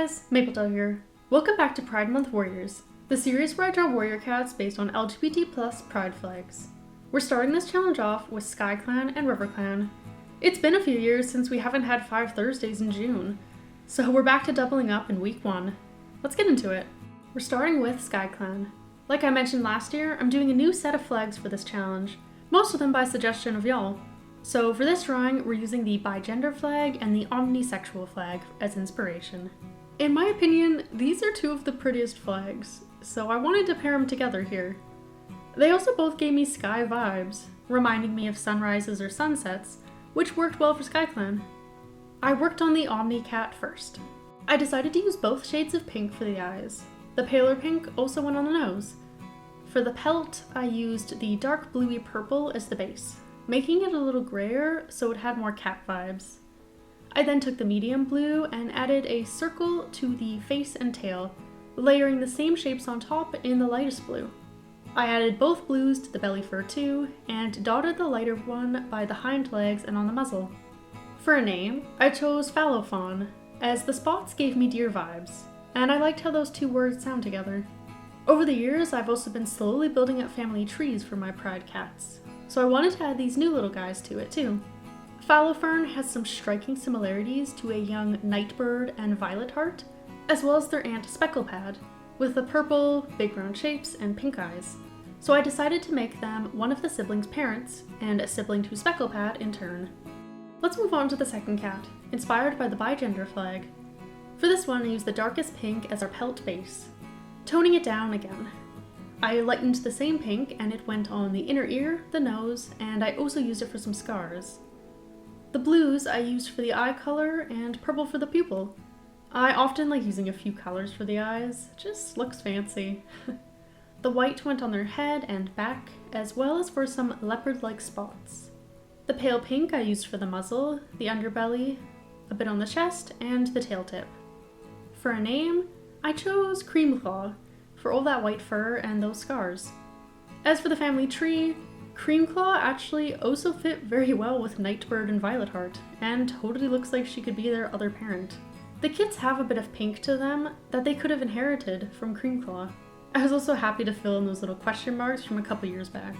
guys, Mapletail here. Welcome back to Pride Month Warriors, the series where I draw warrior cats based on LGBT plus pride flags. We're starting this challenge off with Skyclan and Riverclan. It's been a few years since we haven't had 5 Thursdays in June, so we're back to doubling up in week 1. Let's get into it. We're starting with Skyclan. Like I mentioned last year, I'm doing a new set of flags for this challenge, most of them by suggestion of y'all. So for this drawing, we're using the bigender flag and the omnisexual flag as inspiration. In my opinion, these are 2 of the prettiest flags, so I wanted to pair them together here. They also both gave me sky vibes, reminding me of sunrises or sunsets, which worked well for Skyclan. I worked on the Omni cat first. I decided to use both shades of pink for the eyes. The paler pink also went on the nose. For the pelt, I used the dark bluey purple as the base, making it a little grayer so it had more cat vibes. I then took the medium blue and added a circle to the face and tail, layering the same shapes on top in the lightest blue. I added both blues to the belly fur too, and dotted the lighter one by the hind legs and on the muzzle. For a name, I chose fallow fawn, as the spots gave me deer vibes, and I liked how those 2 words sound together. Over the years, I've also been slowly building up family trees for my pride cats, so I wanted to add these new little guys to it too. Fallow fern has some striking similarities to a young nightbird and violet heart, as well as their aunt specklepad, with the purple, big round shapes, and pink eyes. So I decided to make them one of the siblings' parents, and a sibling to specklepad in turn. Let's move on to the second cat, inspired by the bigender flag. For this one, I used the darkest pink as our pelt base, toning it down again. I lightened the same pink and it went on the inner ear, the nose, and I also used it for some scars. The blues I used for the eye color and purple for the pupil. I often like using a few colors for the eyes, it just looks fancy. The white went on their head and back, as well as for some leopard-like spots. The pale pink I used for the muzzle, the underbelly, a bit on the chest, and the tail tip. For a name, I chose Creamclaw, for all that white fur and those scars. As for the family tree, Creamclaw actually also fit very well with Nightbird and Violetheart, and totally looks like she could be their other parent. The kits have a bit of pink to them that they could have inherited from Creamclaw. I was also happy to fill in those little question marks from a couple years back.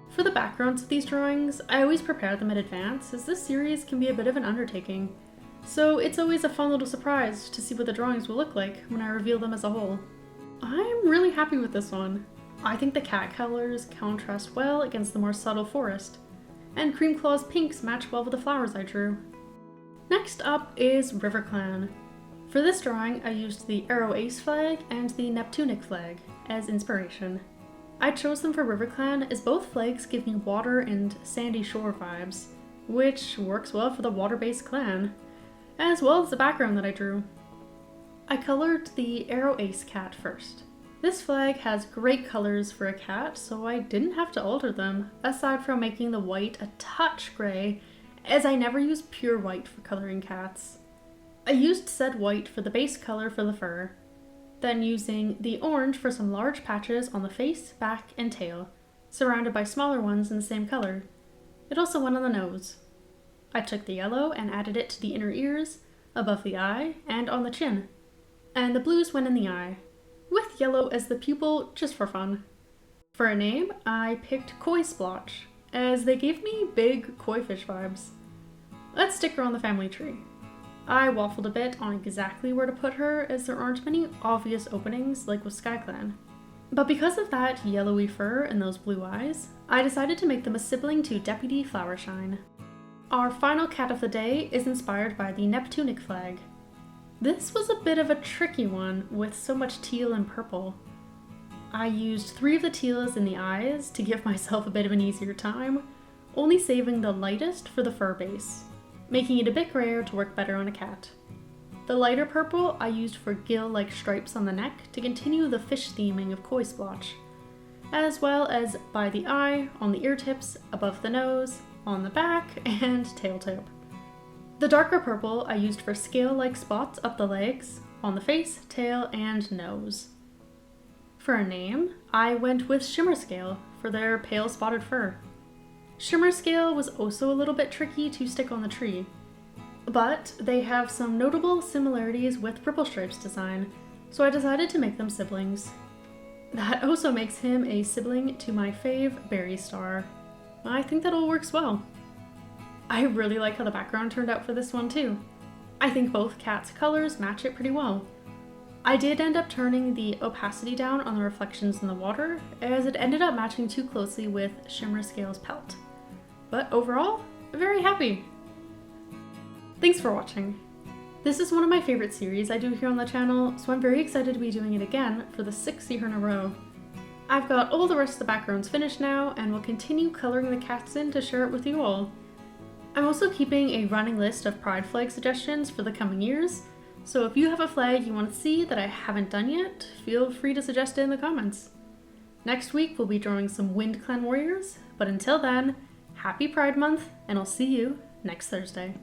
For the backgrounds of these drawings, I always prepare them in advance, as this series can be a bit of an undertaking, so it's always a fun little surprise to see what the drawings will look like when I reveal them as a whole. I'm really happy with this one. I think the cat colors contrast well against the more subtle forest, and Creamclaw's pinks match well with the flowers I drew. Next up is Riverclan. For this drawing, I used the Arrow Ace flag and the Neptunic flag as inspiration. I chose them for Riverclan as both flags give me water and sandy shore vibes, which works well for the water-based clan, as well as the background that I drew. I colored the Arrow Ace cat first. This flag has great colors for a cat, so I didn't have to alter them, aside from making the white a touch gray, as I never use pure white for coloring cats. I used said white for the base color for the fur, then using the orange for some large patches on the face, back, and tail, surrounded by smaller ones in the same color. It also went on the nose. I took the yellow and added it to the inner ears, above the eye, and on the chin. And the blues went in the eye, with yellow as the pupil just for fun. For a name, I picked Koi Splotch, as they gave me big koi fish vibes. Let's stick her on the family tree. I waffled a bit on exactly where to put her, as there aren't many obvious openings like with Skyclan. But because of that yellowy fur and those blue eyes, I decided to make them a sibling to Deputy Flowershine. Our final cat of the day is inspired by the Neptunic flag. This was a bit of a tricky one with so much teal and purple. I used 3 of the teals in the eyes to give myself a bit of an easier time, only saving the lightest for the fur base, making it a bit grayer to work better on a cat. The lighter purple I used for gill-like stripes on the neck to continue the fish theming of Koi Splotch, as well as by the eye, on the ear tips, above the nose, on the back, and tail tip. The darker purple I used for scale-like spots up the legs, on the face, tail, and nose. For a name, I went with Shimmer Scale for their pale spotted fur. Shimmer Scale was also a little bit tricky to stick on the tree. but they have some notable similarities with Purple Stripe's design, so I decided to make them siblings. That also makes him a sibling to my fave Berry Star. I think that all works well. I really like how the background turned out for this one too. I think both cats' colors match it pretty well. I did end up turning the opacity down on the reflections in the water, as it ended up matching too closely with Shimmer Scale's pelt. But overall, very happy. Thanks for watching. This is one of my favorite series I do here on the channel, so I'm very excited to be doing it again for the 6th year in a row. I've got all the rest of the backgrounds finished now, and will continue coloring the cats in to share it with you all. I'm also keeping a running list of pride flag suggestions for the coming years, so if you have a flag you want to see that I haven't done yet, feel free to suggest it in the comments. Next week we'll be drawing some Wind Clan warriors, but until then, happy Pride Month, and I'll see you next Thursday.